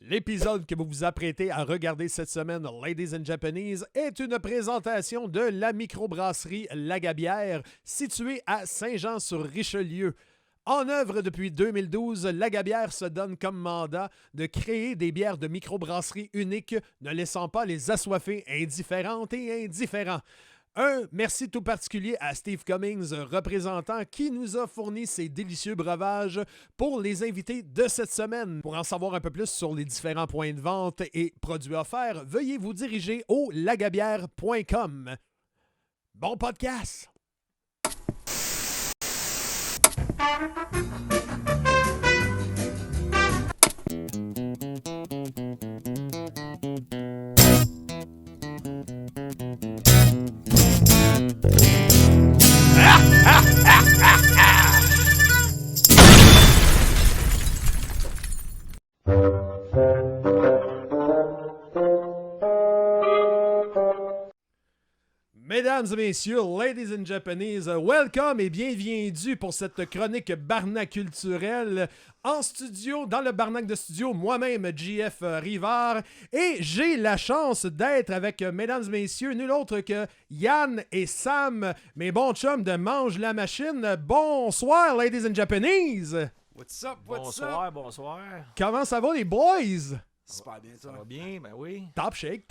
L'épisode que vous vous apprêtez à regarder cette semaine, Ladies and Japanese, est une présentation de la microbrasserie La Gabière, située à Saint-Jean-sur-Richelieu. En œuvre depuis 2012, La Gabière se donne comme mandat de créer des bières de microbrasserie uniques, ne laissant pas les assoiffés indifférentes et indifférents. Un merci tout particulier à Steve Cummings, représentant, qui nous a fourni ces délicieux breuvages pour les invités de cette semaine. Pour en savoir un peu plus sur les différents points de vente et produits offerts, veuillez vous diriger au lagabière.com. Bon podcast! Mesdames et messieurs, ladies and Japanese, welcome et bienvenue pour cette chronique barnaculturelle en studio, dans le barnac de studio, moi-même, JF Rivard, et j'ai la chance d'être avec, mesdames et messieurs, nul autre que Yann et Sam, mes bons chums de Mange la Machine. Bonsoir, ladies and Japanese! What's up, Bonsoir. Comment ça va, les boys? Super bien, Ça va bien, ben oui. Top shake,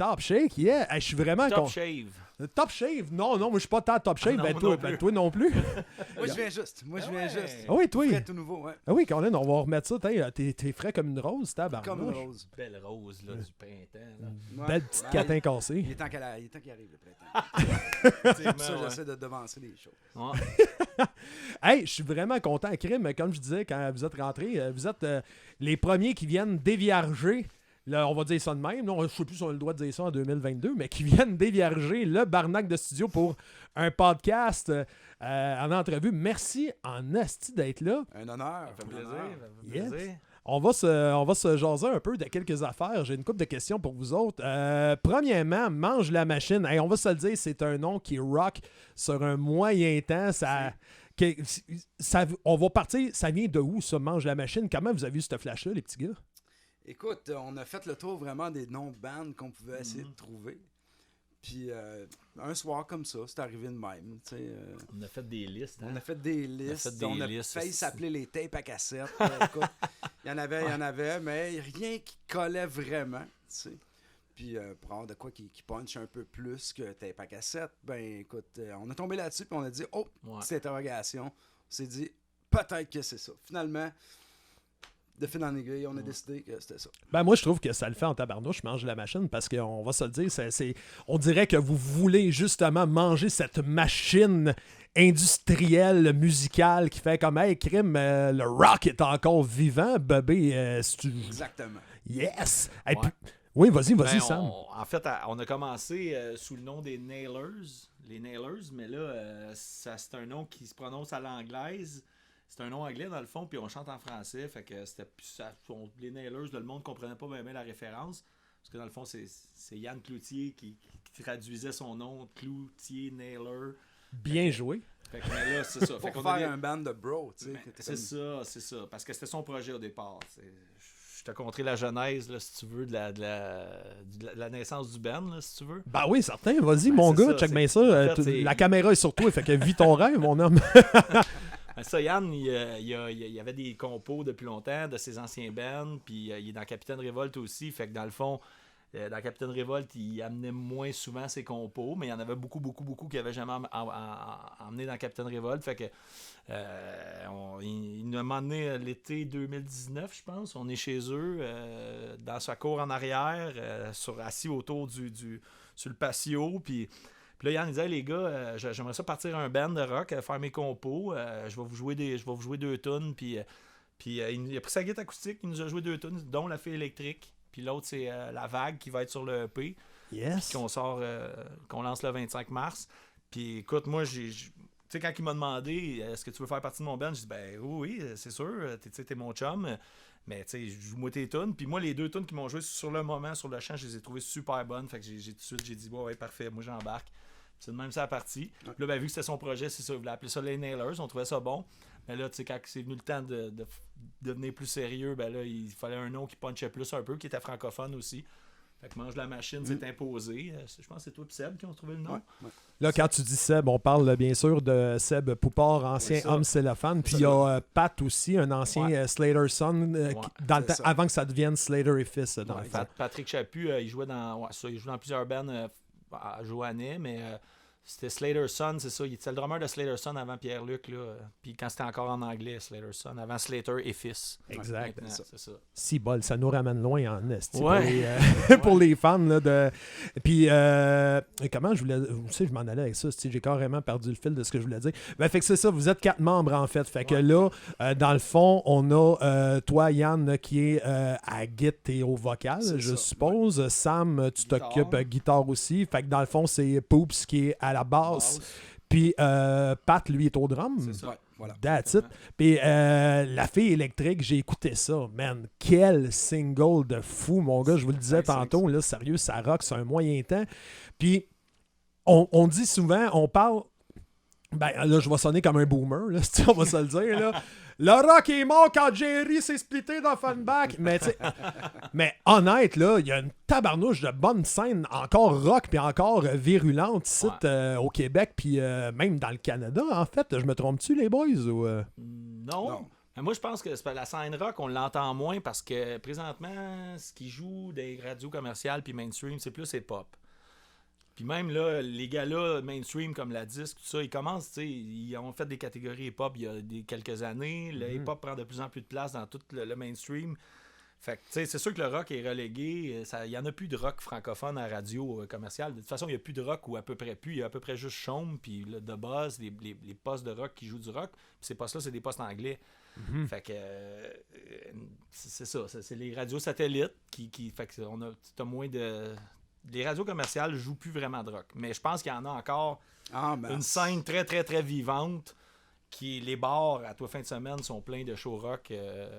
yeah! Hey, je suis vraiment Top shave. Top shave? Non, moi je suis pas tant top shave. Ah, non, Toi non plus. Moi, je viens juste. Ah oui, toi. Frais tout nouveau, ouais. Ah oui, Colin, on va remettre ça. T'es frais comme une rose, tabarnouche. Comme une rose. Belle rose là, du printemps. Là. Belle petite catin cassée. Il est temps qu'il arrive, le printemps. C'est pour ça que j'essaie de devancer les choses. Ouais. Hey, je suis vraiment content, Crime. Comme je disais, quand vous êtes rentrés, vous êtes les premiers qui viennent dévierger. Là, on va dire ça de même. Là, je ne sais plus si on a le droit de dire ça en 2022, mais qui viennent dévierger le barnac de studio pour un podcast en entrevue. Merci en asti d'être là. Un honneur. Ça fait plaisir. Yes. On va se jaser un peu de quelques affaires. J'ai une couple de questions pour vous autres. Premièrement, Mange la Machine. Hey, on va se le dire, c'est un nom qui rock sur un moyen temps. On va partir. Ça vient de où, ça, Mange la Machine? Comment vous avez eu ce flash-là, les petits gars? Écoute, on a fait le tour vraiment des noms de bandes qu'on pouvait essayer de trouver. Puis un soir comme ça, c'est arrivé de même. On a fait des listes. On a fait des listes. On a failli s'appeler les tapes à cassette. Écoute, il y en avait, mais rien qui collait vraiment. T'sais. Puis pour avoir de quoi qui punch un peu plus que tape à cassette, ben écoute, on a tombé là-dessus puis on a dit, petite interrogation. On s'est dit, peut-être que c'est ça. Finalement, de fil en aiguille, on a décidé que c'était ça. Ben moi, je trouve que ça le fait en tabarnouche, Mange la Machine, parce qu'on va se le dire, on dirait que vous voulez justement manger cette machine industrielle, musicale, qui fait comme, hey, crime, le rock est encore vivant, bébé. Exactement. Yes! Ouais. Hey, oui, vas-y, Sam. En fait, on a commencé sous le nom des Nailers. Les Nailers, mais là, c'est un nom qui se prononce à l'anglaise. C'est un nom anglais dans le fond, puis on chante en français. Fait que c'était les Nailers, le monde comprenait pas bien la référence. Parce que dans le fond, c'est Yann Cloutier qui traduisait son nom, Cloutier, Nailer. Bien joué. Fait que mais là, c'est ça. Pour faire un band de bro, tu sais. C'est ça. Parce que c'était son projet au départ. Je te conterai la genèse, là, si tu veux, de la naissance du band, là, si tu veux. Ben oui, certain. Vas-y, mon gars, check bien ça. En fait, la caméra est sur toi, fait que vis ton rêve, mon homme. Ça, Yann, il avait des compos depuis longtemps de ses anciens bands, puis il est dans Capitaine Révolte aussi, fait que dans le fond, dans Capitaine Révolte, il amenait moins souvent ses compos, mais il y en avait beaucoup qu'il n'avait jamais emmené dans Capitaine Révolte, fait que il nous a emmené l'été 2019, je pense, on est chez eux, dans sa cour en arrière, assis autour sur le patio, puis là, Yann disait, les gars, j'aimerais ça partir un band de rock, faire mes compos. Je vais vous jouer 2 tunes. Puis il a pris sa guitare acoustique, il nous a joué 2 tunes, dont La Fille électrique. Puis l'autre, c'est La Vague qui va être sur le EP. Yes. Qu'on lance le 25 mars. Puis écoute, moi, tu sais, quand il m'a demandé, est-ce que tu veux faire partie de mon band, j'ai dit, ben oui, c'est sûr, t'es mon chum. Mais tu sais, joue-moi tes tunes. Puis moi, les 2 tunes qui m'ont joué sur le moment, sur le champ, je les ai trouvées super bonnes. Fait que tout de suite, j'ai dit, ouais, parfait, moi j'embarque. C'est de même ça la partie. Puis là, ben, vu que c'était son projet, c'est ça, il voulait appeler ça les Nailers, on trouvait ça bon. Mais là, tu sais, quand c'est venu le temps de devenir plus sérieux, ben là, il fallait un nom qui punchait plus un peu, qui était francophone aussi. Fait que Mange la machine s'est imposé. Je pense que c'est toi et Seb qui ont trouvé le nom. Ouais. Là, quand tu dis Seb, on parle bien sûr de Seb Poupard, ancien homme cellophane. Puis il y a Pat aussi, un ancien Slater Son, dans le temps, avant que ça devienne Slater et Fils. Dans le fond. Patrick Chaput, il jouait dans plusieurs bands à Joannais, mais c'était Slater Son, c'est ça. Il était le drummer de Slater Son avant Pierre-Luc. Là. Puis quand c'était encore en anglais, Slater Son, avant Slater et Fils. Exact. C'est ça. Si bol, ça nous ramène loin en esti Ouais. pour les fans. Là, de... Puis, comment je voulais... Tu sais, je m'en allais avec ça. J'ai carrément perdu le fil de ce que je voulais dire. Ben, fait que c'est ça, vous êtes 4 membres, en fait. Fait que là, dans le fond, on a toi, Yann, qui est à guitare et au vocal, je suppose. Ouais. Sam, tu t'occupes guitare aussi. Fait que dans le fond, c'est Poops qui est à la basse. Puis Pat, lui, est au drum. C'est ça. Voilà. That's it. Puis La Fille électrique, j'ai écouté ça. Man, quel single de fou, mon gars. Je vous le disais tantôt, là, sérieux, ça rock, c'est un moyen temps. Puis on dit souvent, on parle... Ben là, je vais sonner comme un boomer, là, on va se le dire, là. Le rock est mort quand Jerry s'est splitté dans Funback. Mais honnête, là, il y a une tabarnouche de bonnes scènes encore rock puis encore virulente ici au Québec puis même dans le Canada, en fait. Je me trompe-tu, les boys? Ou, Non. Moi, je pense que la scène rock, on l'entend moins parce que présentement, ce qui joue des radios commerciales puis mainstream, c'est plus hip-hop. Puis même là, les gars-là, mainstream comme la disque, tout ça, ils commencent, tu sais, ils ont fait des catégories hip-hop il y a quelques années. Le hip-hop prend de plus en plus de place dans tout le mainstream. Fait que, tu sais, c'est sûr que le rock est relégué. Il n'y en a plus de rock francophone à radio commerciale. De toute façon, il n'y a plus de rock ou à peu près plus. Il y a à peu près juste Chaume, puis le The Buzz, les postes de rock qui jouent du rock. Puis ces postes-là, c'est des postes anglais. Fait que c'est ça. C'est les radios satellites qui fait que t'as moins de... Les radios commerciales jouent plus vraiment de rock. Mais je pense qu'il y en a encore une scène très, très, très vivante. Les bars, à toi fin de semaine, sont pleins de show rock.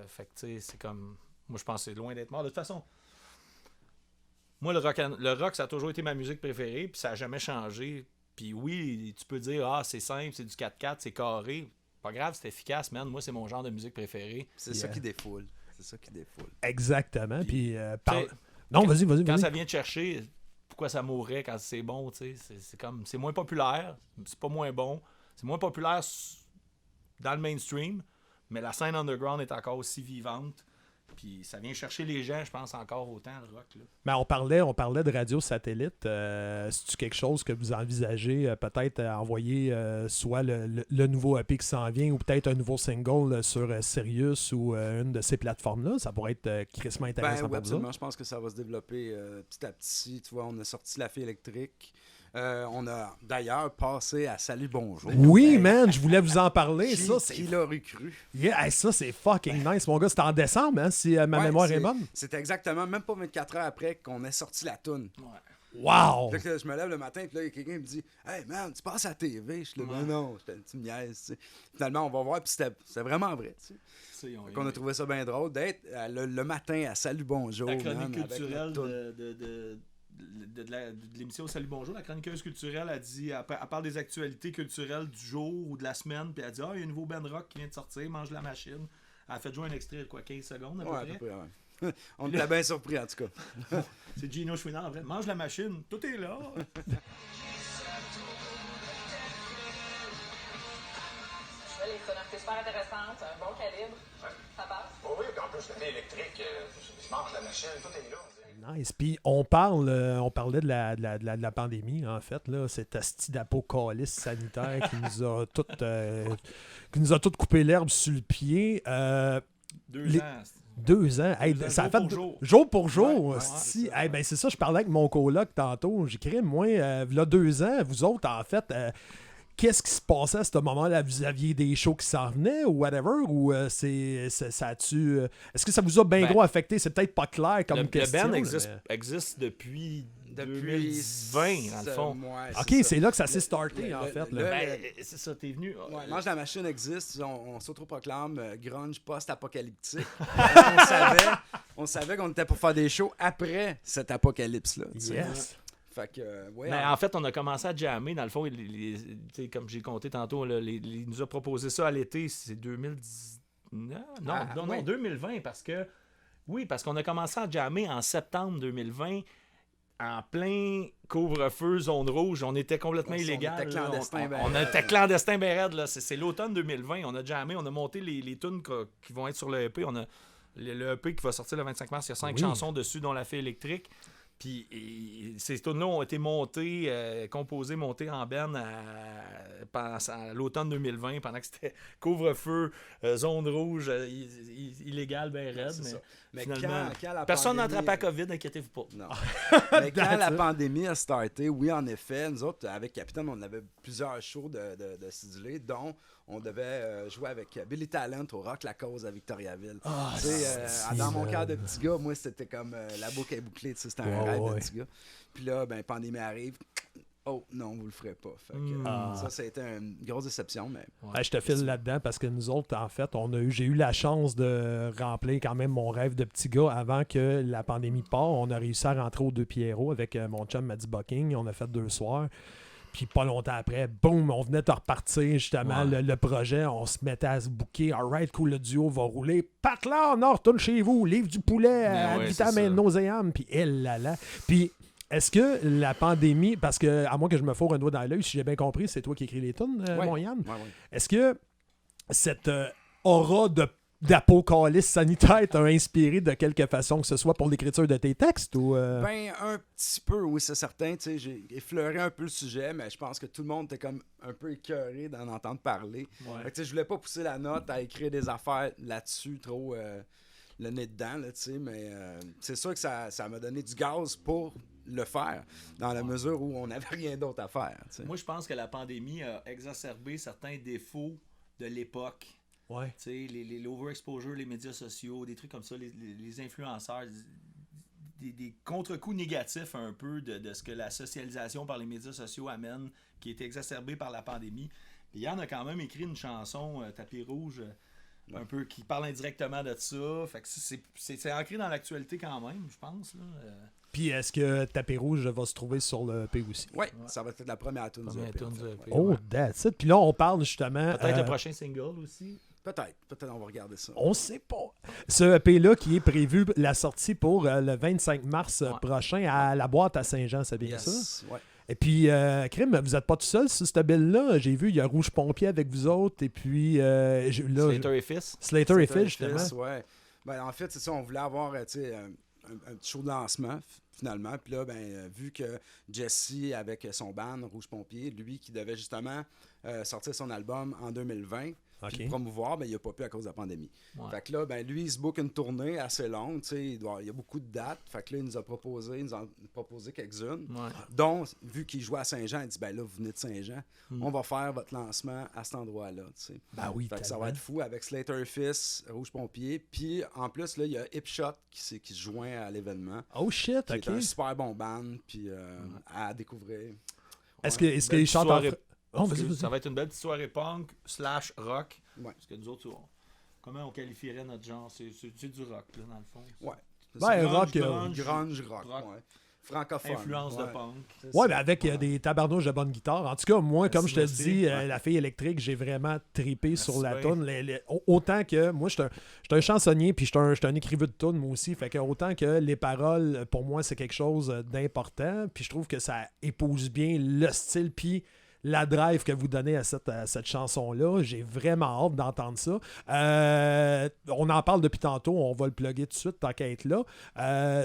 Fait que, tu sais, c'est comme... Moi, je pense que c'est loin d'être mort. De toute façon, moi, le rock, ça a toujours été ma musique préférée. Puis ça n'a jamais changé. Puis oui, tu peux dire, c'est simple, c'est du 4/4, c'est carré. Pas grave, c'est efficace, man. Moi, c'est mon genre de musique préférée. C'est ça qui défoule. C'est ça qui défoule. Exactement. Puis non, vas-y. Quand ça vient te chercher... Pourquoi ça mourrait quand c'est bon, tu sais, c'est moins populaire, c'est pas moins bon, c'est moins populaire dans le mainstream, mais la scène underground est encore aussi vivante, puis ça vient chercher les gens, je pense, encore autant, le rock, là. Mais on parlait de radio satellite, c'est-tu quelque chose que vous envisagez peut-être envoyer soit le nouveau EP qui s'en vient ou peut-être un nouveau single sur Sirius ou une de ces plateformes-là? Ça pourrait être crissement intéressant pour absolument. vous. Je pense que ça va se développer petit à petit. Tu vois, on a sorti La Fille électrique. On a d'ailleurs passé à Salut Bonjour. Oui, man, je voulais vous en parler. Qui l'aurait cru? Yeah, ça, c'est fucking nice, mon gars. C'était en décembre, hein, si ma mémoire est bonne. C'était exactement, même pas 24 heures après qu'on ait sorti la toune. Wow! Là, je me lève le matin, puis là, il y a quelqu'un qui me dit « Hey, man, tu passes à la TV? » Je suis là, non, tu me niaises, tu sais. Finalement, on va voir, puis c'était vraiment vrai, tu sais. On a trouvé ça bien drôle d'être le matin à Salut Bonjour. La chronique culturelle de l'émission Salut Bonjour, la chroniqueuse culturelle a dit, elle parle des actualités culturelles du jour ou de la semaine, puis elle dit, il y a un nouveau band rock qui vient de sortir, Mange la machine. Elle a fait jouer un extrait de 15 secondes à peu près. Ouais. On était bien surpris, en tout cas. C'est Gino Chouinard, en vrai. Mange la machine, tout est là. Les sonorités super intéressantes, un bon calibre. Ouais. Ça passe. Oh oui, puis en plus, le électrique, je mange la machine, tout est là. Nice. Puis on parlait de la pandémie, en fait, là, cet asti d'apocalypse sanitaire qui nous a tout coupé l'herbe sur le pied. 2 ans. 2 ans. Hey, ça a fait jour pour jour. Ouais, c'est ça, je parlais avec mon coloc tantôt. J'écris, moi, là, 2 ans, vous autres, en fait... Qu'est-ce qui se passait à ce moment-là? Vous aviez des shows qui s'en venaient ou whatever? Ou ça a-tu... Est-ce que ça vous a bien gros affecté? C'est peut-être pas clair comme question. Le band existe depuis 2020, dans le fond. OK, c'est là que ça s'est starté, en fait. C'est ça, t'es venu... Mange la machine existe, on s'autoproclame grunge post-apocalyptique. On savait qu'on était pour faire des shows après cet apocalypse-là. Yes. Fait que, Mais en fait, on a commencé à jammer. Dans le fond, comme j'ai compté tantôt, là, il nous a proposé ça à l'été. C'est 2010. Non, 2020. Parce qu'on a commencé à jammer en septembre 2020. En plein couvre-feu, zone rouge, on était complètement illégal. On était clandestin, on était clandestin ben raide, là. C'est l'automne 2020. On a jammé, on a monté les tunes qui vont être sur le EP. On a le EP qui va sortir le 25 mars. Il y a 5 chansons dessus, dont La Fée électrique. Puis ces tunes-là ont été montées, composées, montées en berne à l'automne 2020, pendant que c'était couvre-feu, zone rouge, illégal, ben raide. Mais finalement, quand la personne n'a pandémie... attrapé la COVID, inquiétez-vous pas. Non. Mais quand la pandémie a starté, oui, en effet, nous autres, avec Capitaine, on avait plusieurs shows de sidulés, dont on devait jouer avec Billy Talent au Rock La Cause à Victoriaville. Dans mon cœur de petit gars, moi, c'était comme la boucle est bouclée, c'était un rêve de petit gars. Puis là, pandémie arrive. Oh non, vous le ferez pas. Fait que, ça a été une grosse déception. Mais je te file là-dedans parce que nous autres, en fait, j'ai eu la chance de remplir quand même mon rêve de petit gars avant que la pandémie parte. On a réussi à rentrer aux Deux Pierrots avec mon chum Maddie Bucking. On a fait 2 soirs. Puis pas longtemps après, boum, on venait de repartir justement le projet. On se mettait à se booker. Alright, cool, le duo va rouler. Pat là, on retourne chez vous. Livre du poulet à vitamine nauséam. Puis là. Puis est-ce que la pandémie, parce que à moins que je me fourre un doigt dans l'œil, si j'ai bien compris, c'est toi qui écris les tunes, mon Yann. Ouais. Est-ce que cette aura d'apocalypse sanitaire t'a inspiré de quelque façon, que ce soit pour l'écriture de tes textes ou un petit peu, oui, c'est certain. J'ai effleuré un peu le sujet, mais je pense que tout le monde était comme un peu écœuré d'en entendre parler. Fait que, je voulais pas pousser la note à écrire des affaires là-dessus, trop le nez dedans, là, mais c'est sûr que ça m'a donné du gaz pour le faire, dans la mesure où on n'avait rien d'autre à faire. T'sais. Moi, je pense que la pandémie a exacerbé certains défauts de l'époque. Ouais. L'overexposure, les médias sociaux, des trucs comme ça, les influenceurs, des contre-coups négatifs un peu de ce que la socialisation par les médias sociaux amène, qui est exacerbé par la pandémie. Puis Yann a quand même écrit une chanson, Tapis rouge, un peu qui parle indirectement de ça. Fait que c'est ancré dans l'actualité quand même, je pense. Là. Puis est-ce que Tapis rouge va se trouver sur le EP aussi? Oui, ça va être la première tune du EP. Oh, that's it. Puis là, on parle justement... Peut-être le prochain single aussi. Peut-être on va regarder ça. On sait pas. Ce EP-là qui est prévu, la sortie pour le 25 mars prochain à la boîte à Saint-Jean, c'est bien ça? Ouais. Et puis, Crime, vous n'êtes pas tout seul sur cette bill-là. J'ai vu, il y a Rouge Pompier avec vous autres. Et puis, Slater et Fils. Slater et Fils, justement. Ouais. En fait, c'est ça, on voulait avoir un petit show de lancement, finalement. Puis là, vu que Jesse, avec son band Rouge Pompier, lui qui devait justement sortir son album en 2020, puis le promouvoir, il n'a pas pu à cause de la pandémie. Fait que là, lui, il se book une tournée assez longue, il y a beaucoup de dates. Fait que là, il nous a proposé quelques-unes, dont, vu qu'il jouait à Saint-Jean, il dit, là, vous venez de Saint-Jean, on va faire votre lancement à cet endroit-là, oui, fait que ça va être fou avec Slater Fils, Rouge Pompier, puis en plus, là, il y a Hipshot qui se joint à l'événement. Oh shit, qui est un super bon band, puis à découvrir. Est-ce qu'il chante en... Ça va être une belle petite soirée punk / rock. Ouais. Parce que nous autres, comment on qualifierait notre genre? C'est du rock, là, dans le fond. Ouais. Rock. Grunge rock. Ouais. Francophone. Influence de punk. Ouais, mais avec des tabarnouches de bonne guitare. En tout cas, moi, comme je te dis, La Fille électrique, j'ai vraiment tripé sur la toune. Autant que moi, je suis un chansonnier, puis je suis un écrivain de tunes, moi aussi. Fait que autant que les paroles, pour moi, c'est quelque chose d'important. Puis je trouve que ça épouse bien le style, puis la drive que vous donnez à cette chanson-là. J'ai vraiment hâte d'entendre ça. On en parle depuis tantôt, on va le plugger tout de suite, tant qu'à être là.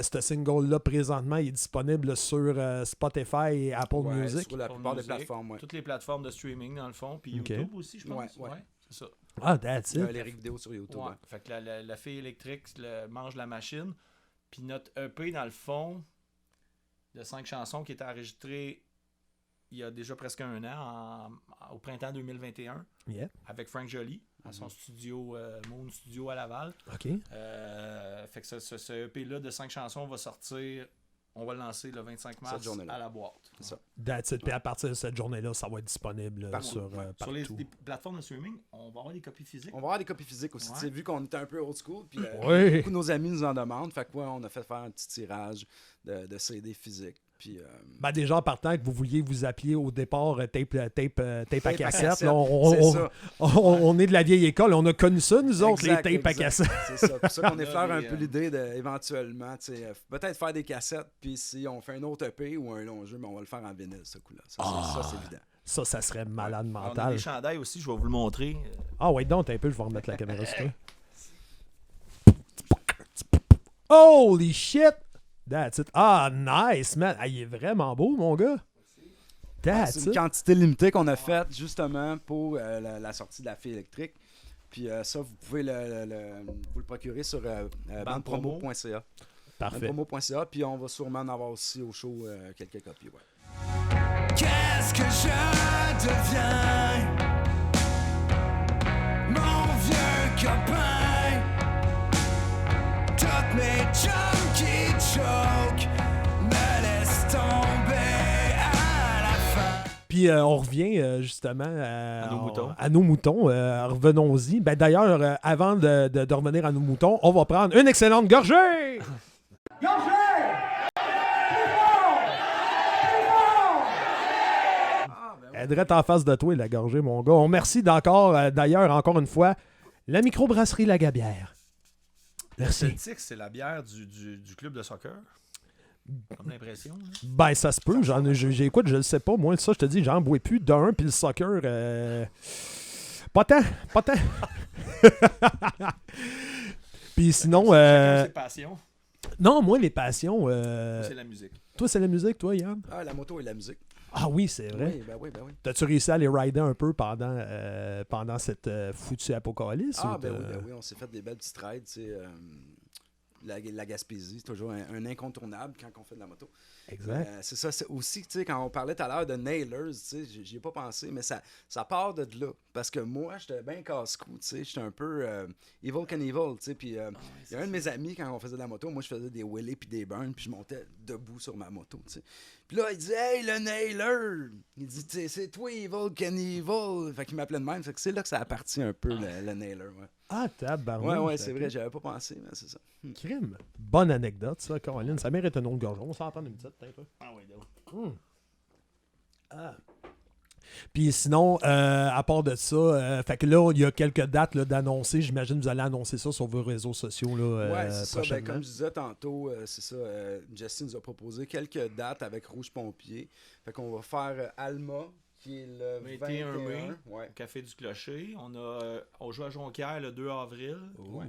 Ce single-là, présentement, il est disponible sur Spotify et Apple Music. Sur la plupart des plateformes, Toutes les plateformes de streaming, dans le fond, puis YouTube aussi, je pense. Ouais, c'est ça. Ah, that's it. Les vidéos sur YouTube. Ouais. Fait que la Fille électrique mange la machine. Puis notre EP, dans le fond, de 5 chansons qui étaient enregistrées il y a déjà presque un an, au printemps 2021, avec Frank Joly, à son studio, Moon Studio à Laval. OK. Fait que ce EP-là de 5 chansons va sortir, on va le lancer le 25 mars à la boîte. C'est ça. That's it. Puis à partir de cette journée-là, ça va être disponible sur sur les plateformes de streaming, on va avoir des copies physiques. On va avoir des copies physiques aussi. Vu qu'on était un peu old school, puis beaucoup de nos amis nous en demandent. Fait que on a fait faire un petit tirage de CD physique. Puis, déjà, en partant, que vous vouliez vous appeler au départ tape à cassette. cassette, Là, on est de la vieille école. On a connu ça, nous autres, les tapes à cassette. C'est ça. Pour ça qu'on effleure un peu l'idée d'éventuellement, peut-être faire des cassettes, puis si on fait un autre EP ou un long jeu, on va le faire en vinyle, ce coup-là. Ça, c'est évident. Ça serait malade On a mental. des chandails aussi, je vais vous le montrer. Ah ouais, donc un peu, je vais remettre la caméra sur toi. Holy shit! That's it. Ah, nice, man. Ah, il est vraiment beau, mon gars. C'est une quantité limitée qu'on a faite justement pour la sortie de la fille électrique. Puis ça, vous pouvez vous le procurer sur bandpromo.ca. Parfait. Bandpromo.ca, puis on va sûrement en avoir aussi au show quelques copies. Ouais. Qu'est-ce que je deviens? Mon vieux copain. Toutes mes chums qui choquent me laissent tomber à la fin. Puis on revient justement à nos moutons. Revenons-y. D'ailleurs, avant de revenir à nos moutons, on va prendre une excellente gorgée! Gorgée! Elle est en face de toi, la gorgée, mon gars. On remercie d'ailleurs, encore une fois, la microbrasserie La Gabière. Merci. Le Celtic, c'est la bière du club de soccer. Comme l'impression. Là. Ça se peut. Écoute, je le sais pas. Moi, ça, je te dis, j'en bois plus d'un, puis le soccer... Pas tant. Puis sinon... Chacun ses passions. Non, moi, les passions... Moi, c'est la musique. Toi, c'est la musique, toi, Yann? Ah, la moto et la musique. Ah oui, c'est vrai. Oui. T'as-tu réussi à aller rider un peu pendant cette foutue apocalypse? Ah, oui, on s'est fait des belles petites rides, tu sais. La Gaspésie, c'est toujours un incontournable quand on fait de la moto. Exact. C'est ça, c'est aussi, tu sais, quand on parlait tout à l'heure de Nailers, tu sais, j'y ai pas pensé, mais ça part de là. Parce que moi, j'étais bien casse-cou, tu sais, j'étais un peu Evil Knievel, tu sais, puis il y a un de mes amis, quand on faisait de la moto, moi, je faisais des wheelies puis des burns, puis je montais debout sur ma moto, tu sais. Puis là, il dit « Hey, le Nailer! » Il dit « C'est toi, Evil Knievel! » Fait qu'il m'appelait de même, fait que c'est là que ça a parti un peu, le Nailer, ouais. Ah, tabarnak. Ouais, c'est vrai, j'avais pas pensé, mais c'est ça. Crime. Bonne anecdote, ça, Caroline. Ça mérite un autre gorgeon. On s'en prend une petite, peut-être. Ah oui, d'accord. Puis sinon, à part de ça, fait que là, il y a quelques dates d'annoncer. J'imagine que vous allez annoncer ça sur vos réseaux sociaux là, c'est ça. prochainement. Comme je disais tantôt, c'est ça. Jesse nous a proposé quelques dates avec Rouge Pompier. Fait qu'on va faire Alma, qui est le 21 mai, au Café du Clocher. On joue à Jonquière le 2 avril. Ouais.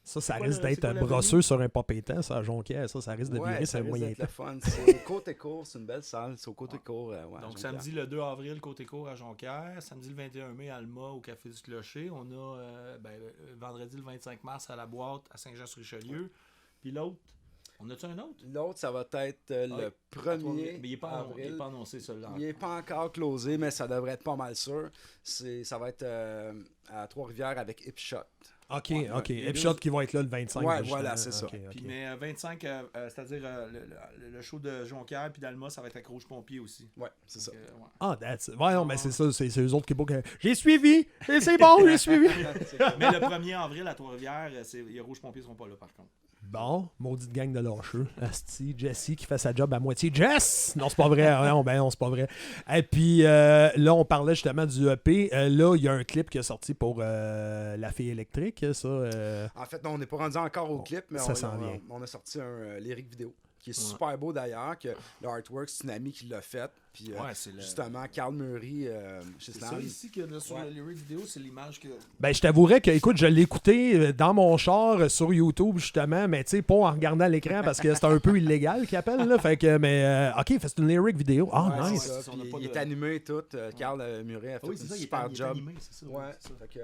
Ça risque d'être brosseux sur un popétant, ça, à Jonquière. Ça risque de virer, c'est moyen temps. Fun. C'est au Côte-Écourt, c'est une belle salle. C'est au Côte-Écourt. Donc, samedi le 2 avril, Côte-Écourt à Jonquière. Samedi le 21 mai, Alma, au Café du Clocher. On a vendredi le 25 mars à la Boîte à Saint-Jean-sur-Richelieu. Puis l'autre, on a-tu un autre? L'autre, ça va être le 1er mais il n'est pas annoncé, celui-là. Il n'est pas encore closé, mais ça devrait être pas mal sûr. Ça va être à Trois-Rivières avec Hipshot. OK. Hipshot qui va être là le 25. Ouais, voilà, c'est ça. Puis, mais 25, c'est-à-dire le show de Jonquière puis d'Alma, ça va être avec Rouge Pompier aussi. Ouais, c'est ça. Ah, that's it. Ouais, non, mais c'est ça. C'est eux autres qui bookent. J'ai suivi! C'est bon, j'ai suivi! Mais le 1er avril à Trois-Rivières, les Rouge Pompiers ne seront pas là, par contre. Bon, maudite gang de lâcheux. Asti, Jesse qui fait sa job à moitié. Jess! Non, c'est pas vrai. Non, c'est pas vrai. Et puis, là, on parlait justement du EP. Là, il y a un clip qui est sorti pour La Fille électrique, ça. En fait, non, on n'est pas rendu encore au clip, mais ça s'en vient. On a sorti un lyric vidéo qui est super beau d'ailleurs, que le artwork, c'est une amie qui l'a fait. Puis justement, Carl Murray chez Slam. C'est ça ici que sur le lyric vidéo, c'est l'image que... Je t'avouerais que, écoute, je l'ai écouté dans mon char sur YouTube, justement, mais tu sais, pas en regardant l'écran parce que c'est un peu illégal qu'il appelle, là. Fait que, mais, OK, c'est une lyric vidéo. Ah, nice. Ça, il est animé et tout. Carl Murray a fait un super job. Il est animé, c'est ça. Ouais, fait que...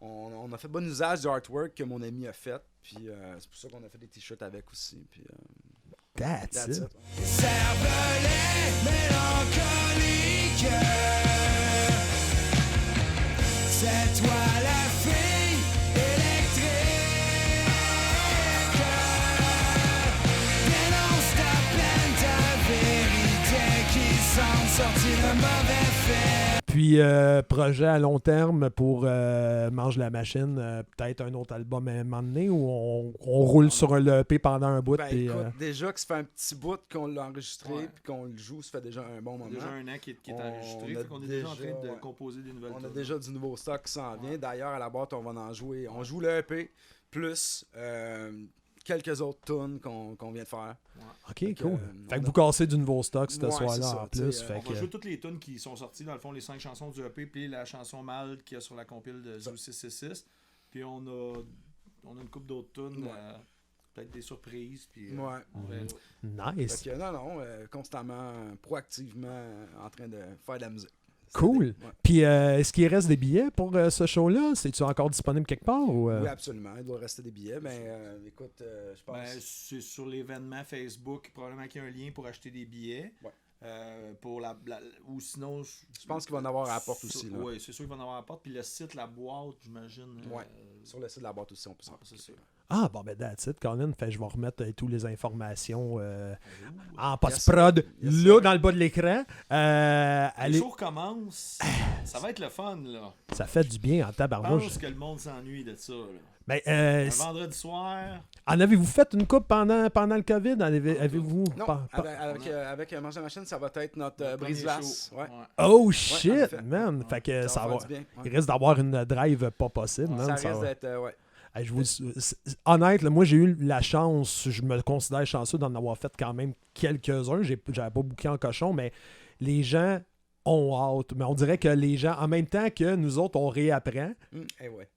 On a fait bon usage du artwork que mon ami a fait, puis c'est pour ça qu'on a fait des t-shirts avec aussi. Puis, that's it. Cervelet mélancolique, c'est toi la fille électrique. Dénonce ta peine, ta vérité qui semble sortir de mauvais fait. Puis, projet à long terme pour Mange la machine, peut-être un autre album à un moment donné ou on roule sur le EP pendant un bout. Ben, puis, écoute, déjà que ça fait un petit bout qu'on l'a enregistré puis qu'on le joue, ça fait déjà un bon moment. Déjà un an qui est enregistré, on est déjà en train de composer des nouvelles tunes. On a déjà du nouveau stock qui s'en vient. D'ailleurs, à la boîte, on va en jouer. On joue le EP plus quelques autres tunes qu'on vient de faire. Ok, cool. Fait que vous cassez du nouveau stock ce soir-là en plus. On va jouer toutes les tunes qui sont sorties, dans le fond, les 5 chansons du EP, puis la chanson Mal qu'il y a sur la compile de Zoo 666. Puis on a une couple d'autres tunes, peut-être des surprises. Puis, nice. Fait que, non, constamment, proactivement en train de faire de la musique. Cool. Puis, est-ce qu'il reste des billets pour ce show-là? C'est-tu encore disponible quelque part? Ou, Oui, absolument. Il doit rester des billets. Mais écoute, je pense... c'est sur l'événement Facebook, probablement qu'il y a un lien pour acheter des billets. Ouais. Pour ou sinon... Je pense qu'il va en avoir à la porte aussi. Oui, c'est sûr qu'il va en avoir à la porte. Puis le site, la boîte, j'imagine... Oui, sur le site de la boîte aussi, on peut s'en c'est sûr. Ah, bon, ben that's it, Colin. Fait, je vais remettre toutes les informations en post-prod, là, dans le bas de l'écran. Les jours commencent. Ça va être le fun, là. Ça fait du bien en Je tabarnouche. pense que le monde s'ennuie de ça, là. Ben, un vendredi soir... En avez-vous fait une coupe pendant le COVID? Avez-vous... Non, avec Mange la machine, ça va être notre brise-glace. Ouais. Oh shit, man! Fait que ça va... Il risque d'avoir une drive pas possible, man. Ça risque d'être... Hey, honnête, là, moi j'ai eu la chance, je me considère chanceux d'en avoir fait quand même quelques-uns. J'avais pas booké en cochon, mais les gens ont hâte. Mais on dirait que les gens, en même temps que nous autres, on réapprend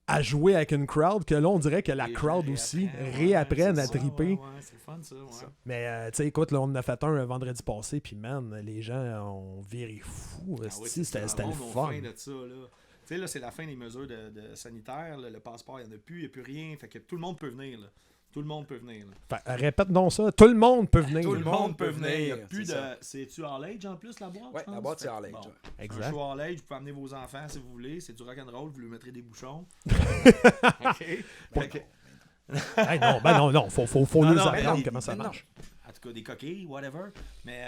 à jouer avec une crowd, que là, on dirait que la crowd aussi réapprennent à triper. Ouais, c'est le fun, ça. Ouais. Mais, tu sais, écoute, là, on en a fait un vendredi passé, puis man, les gens ont viré fou. C'était le fun. Tu sais, là, c'est la fin des mesures de sanitaires. Le passeport, il n'y en a plus, il n'y a plus rien. Fait que tout le monde peut venir, là. Tout le monde peut venir, là. Fait, répète donc ça. Tout le monde peut venir. Tout le monde peut venir. Il y a plus de... C'est-tu All Age en plus, la boîte? Oui, la boîte, c'est All Age. Bon. Exact. Un show All Age, vous pouvez amener vos enfants si vous voulez. C'est du rock'n'roll, vous lui mettrez des bouchons. OK? Hey, non. Faut nous apprendre comment ça marche. En tout cas, des coquilles, whatever. Mais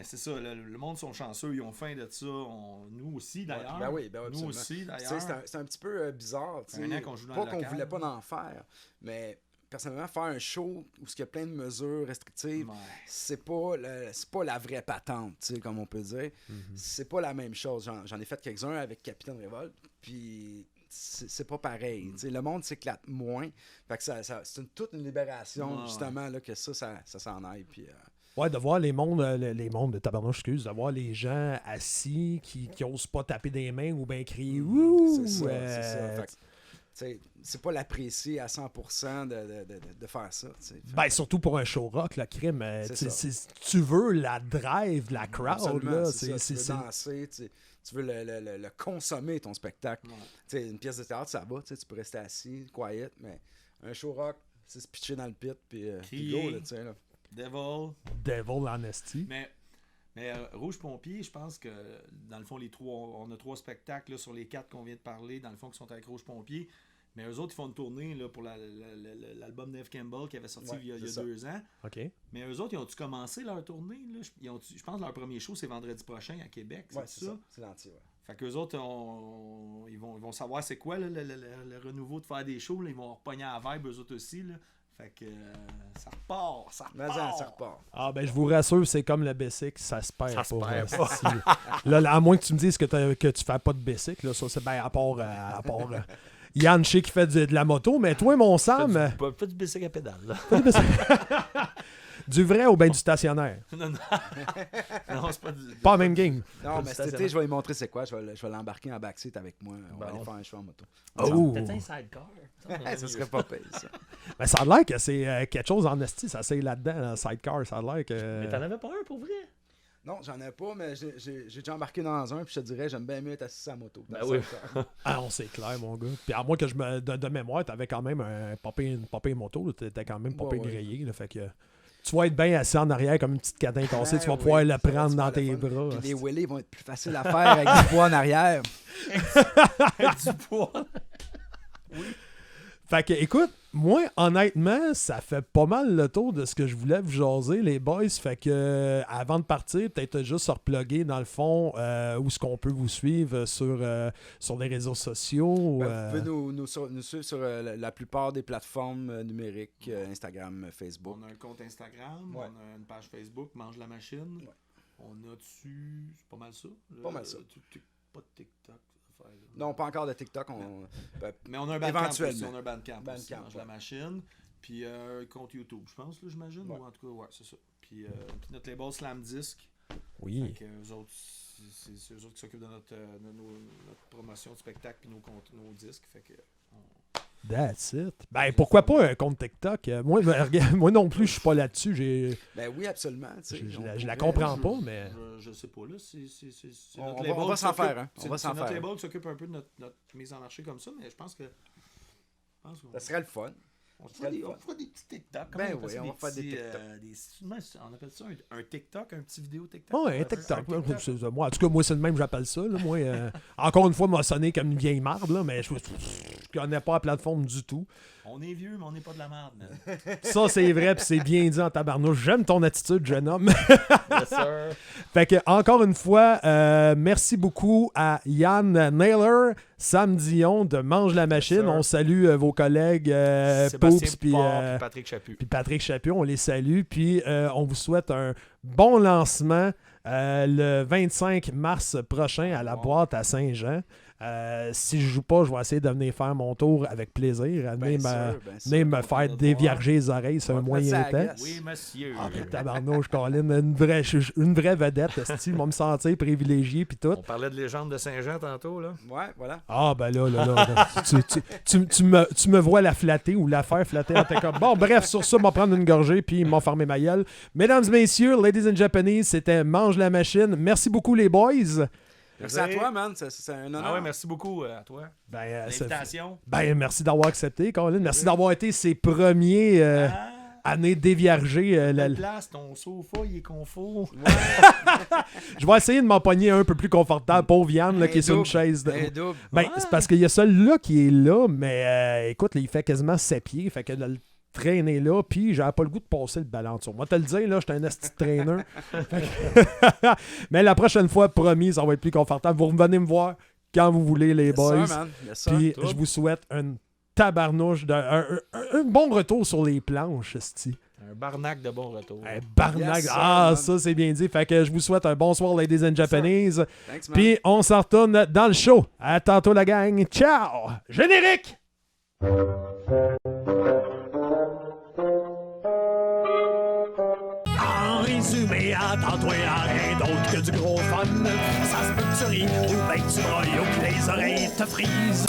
c'est ça, le monde sont chanceux, ils ont faim de ça. Nous aussi, d'ailleurs. Ben oui, nous aussi, d'ailleurs. C'est un petit peu bizarre. Un an qu'on joue dans pas qu'on voulait pas en faire, mais personnellement, faire un show où il y a plein de mesures restrictives, c'est pas la vraie patente, comme on peut dire. C'est pas la même chose. J'en ai fait quelques-uns avec Capitaine Révolte, puis... c'est pas pareil. Le monde s'éclate moins. Fait que c'est toute une libération, justement, là, que ça s'en aille. Puis, ouais, de voir les mondes de tabarnouche, de voir les gens assis qui osent pas taper des mains ou bien crier « Ouh! » C'est ça. Fait que, c'est pas l'apprécier à 100% de faire ça. Ben, surtout pour un show rock, le crime. Tu veux la drive, la crowd. Là, tu veux danser, tu veux le consommer, ton spectacle. Une pièce de théâtre, ça va, tu peux rester assis, quiet, mais un show rock, c'est se pitcher dans le pit, puis go, là. Devil Honesty. Mais Rouge Pompier, je pense que, dans le fond, on a 3 spectacles là, sur les 4 qu'on vient de parler, dans le fond, qui sont avec Rouge Pompier. Mais eux autres, ils font une tournée là, pour l'album d'Eve Campbell qui avait sorti il y a 2 ans. Okay. Mais eux autres, ils ont-tu commencé leur tournée? Là? Je pense que leur premier show, c'est vendredi prochain à Québec. C'est ça? C'est l'entier, ouais. Fait qu'eux autres, ils vont savoir c'est quoi là, le renouveau de faire des shows. Là. Ils vont repogner à la vibe, eux autres aussi. Là. Fait que ça repart. Ah ben je vous rassure, c'est comme le Bessic, ça se perd pas. Là, à moins que tu me dises que tu fais pas de Bessic, là, ça c'est bien à part Yann Shea qui fait de la moto, mais toi, mon Sam... Pas du Bessic à pédale, là. Du vrai ou bien du stationnaire? Non, c'est pas du... Pas la même game. Non, mais cet été, je vais lui montrer c'est quoi. Je vais l'embarquer en backseat avec moi. On va aller faire un show en moto. Oh! Peut-être un sidecar. Ça serait pas pire, ça. Mais ça a l'air que c'est quelque chose en esti, ça c'est là-dedans, le sidecar. Ça a l'air que... Mais t'en avais pas un, pour vrai? Non, j'en ai pas, mais j'ai déjà embarqué dans un, puis je te dirais, j'aime bien mieux être assis à la moto. Ben oui. Ah non, c'est clair, mon gars. Puis à moins que je me de mémoire, t'avais quand même une popée moto, t'étais quand même popée grillé, là, fait que tu vas être bien assis en arrière comme une petite cadin cassée, tu vas pouvoir le prendre dans tes bras. Puis les wheelies vont être plus faciles à faire avec du poids en arrière. Avec du poids. Oui. Fait que, écoute, moi, honnêtement, ça fait pas mal le tour de ce que je voulais vous jaser, les boys. Fait que, avant de partir, peut-être juste se reploguer dans le fond où est-ce qu'on peut vous suivre sur les réseaux sociaux. Vous pouvez nous suivre sur la plupart des plateformes numériques, Instagram, Facebook. On a un compte Instagram, on a une page Facebook, Mange la Machine. Ouais. On a dessus, c'est pas mal ça. Pas mal ça. Pas de TikTok. Non, pas encore de TikTok. Mais on a un Bandcamp aussi. On a un Bandcamp aussi, Mange la Machine. Puis un compte YouTube, je pense, là, j'imagine. Ouais. Ou en tout cas, ouais, c'est ça. Puis notre label Slam Disc. Oui. Fait que eux autres, c'est eux autres qui s'occupent de notre promotion de spectacle puis nos disques. Fait que... That's it. Ben, pourquoi pas un compte TikTok? Moi non plus, je suis pas là-dessus. Ben oui, absolument. Je la comprends pas, mais... Je sais pas, là. On va s'en faire, hein. C'est notre label qui s'occupe un peu de notre mise en marché comme ça, mais je pense que... Ça serait le fun. On fera des petits TikTok. Ben oui, on va faire des TikTok. On appelle ça un TikTok, un petit vidéo TikTok. Oui, un TikTok. Moi, en tout cas, moi, c'est le même que j'appelle ça. Là. Moi, encore une fois, m'a sonné comme une vieille marde, là, mais je connais pas la plateforme du tout. On est vieux, mais on n'est pas de la merde, man. Ça, c'est vrai, puis c'est bien dit en tabarnouche. J'aime ton attitude, jeune homme. Yes, sir. Fait que, encore une fois, merci beaucoup à Yann Naylor, Sam Dion de Mange la Machine. Yes, on salue vos collègues Poups puis Patrick Chaput. Puis Patrick Chaput, on les salue. Puis on vous souhaite un bon lancement le 25 mars prochain à la boîte à Saint-Jean. Si je joue pas, je vais essayer de venir faire mon tour avec plaisir. Venir me faire dévierger les oreilles, c'est un moyen temps. Oui, monsieur. Ah, ben, tabarnouche, Colin, une vraie vedette, style, ils vont me sentir privilégié puis tout. On parlait de légende de Saint-Jean tantôt, là. Ouais, voilà. Ah, ben là, tu me vois la flatter ou la faire flatter. Bon, bref, sur ça, m'a prendre une gorgée puis m'a fermé ma gueule. Mesdames et messieurs, Ladies and Japanese, c'était Mange la Machine. Merci beaucoup, les boys. Merci à toi, man. C'est un honneur. Ah ouais, merci beaucoup à toi. L'invitation. Merci d'avoir accepté, Colin. Merci d'avoir été ses premiers années déviergées. La place, ton sofa, il est confort. Ouais. Je vais essayer de m'empoigner un peu plus confortable. Pauvre Yann, là, qui est sur une chaise. C'est parce qu'il y a celui-là qui est là, mais écoute, là, il fait quasiment 7 pieds. Fait que le traîner là, puis j'avais pas le goût de passer le ballon sur. Moi, te le dire, là, j'étais un asti de traîneur. Mais la prochaine fois, promis, ça va être plus confortable. Vous revenez me voir quand vous voulez, les boys. Puis je vous souhaite une tabarnouche, un bon retour sur les planches, esti. Un barnac de bon retour. Un barnac. Ça, c'est bien dit. Fait que je vous souhaite un bonsoir, Ladies and Japanese. Puis on s'en retourne dans le show. À tantôt, la gang. Ciao! Générique! En résumé, attends-toi à rien d'autre que du gros fun. Ça se peut que tu ris ou ben que tu broyes ou que les oreilles te frisent.